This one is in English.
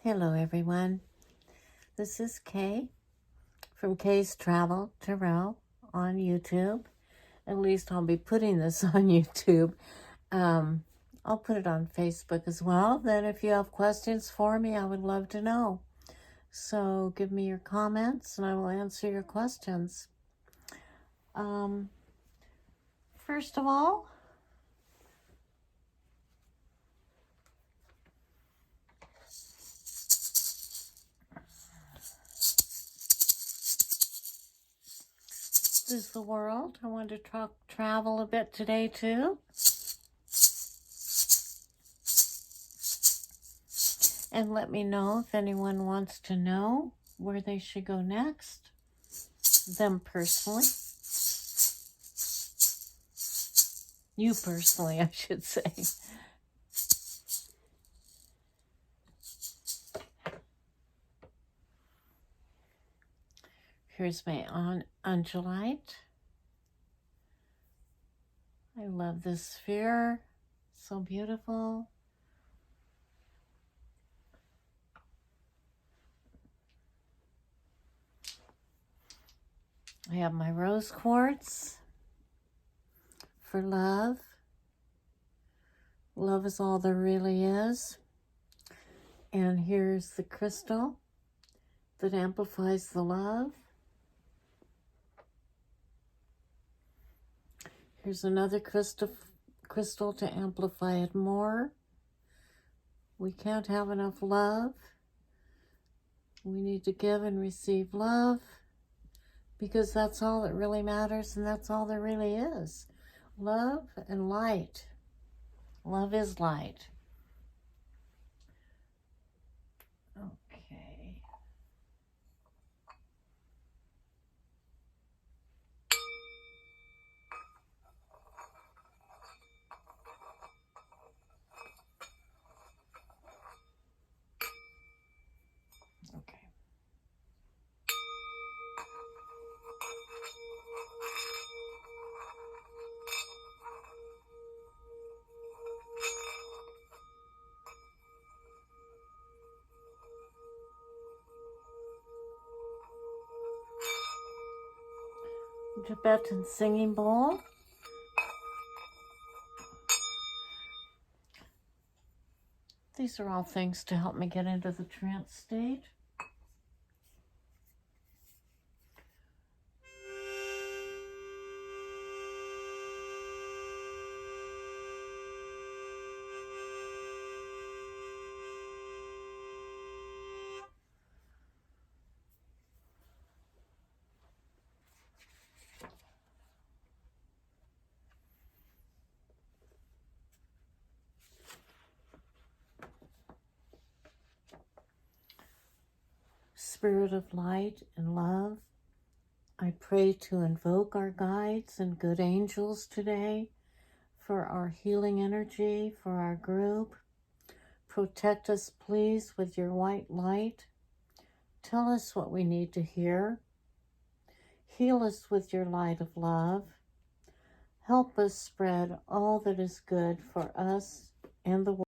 Hello everyone, this is Kay from Kay's Travel Tarot on YouTube. At least I'll be putting this on YouTube. I'll put it on Facebook as well. Then if you have questions for me, I would love to know. So give me your comments and I will answer your questions. First of all, this is the world. I wanted to travel a bit today too. And let me know if anyone wants to know where they should go next. Them personally. You personally, I should say. Here's my undulite. I love this sphere. So beautiful. I have my rose quartz for love. Love is all there really is. And here's the crystal that amplifies the love. Here's another crystal to amplify it more. We can't have enough love. We need to give and receive love because that's all that really matters and that's all there really is. Love and light. Love is light. Okay. Okay. Tibetan singing bowl. These are all things to help me get into the trance state. Spirit of light and love, I pray to invoke our guides and good angels today for our healing energy, for our group. Protect us, please, with your white light. Tell us what we need to hear. Heal us with your light of love. Help us spread all that is good for us and the world.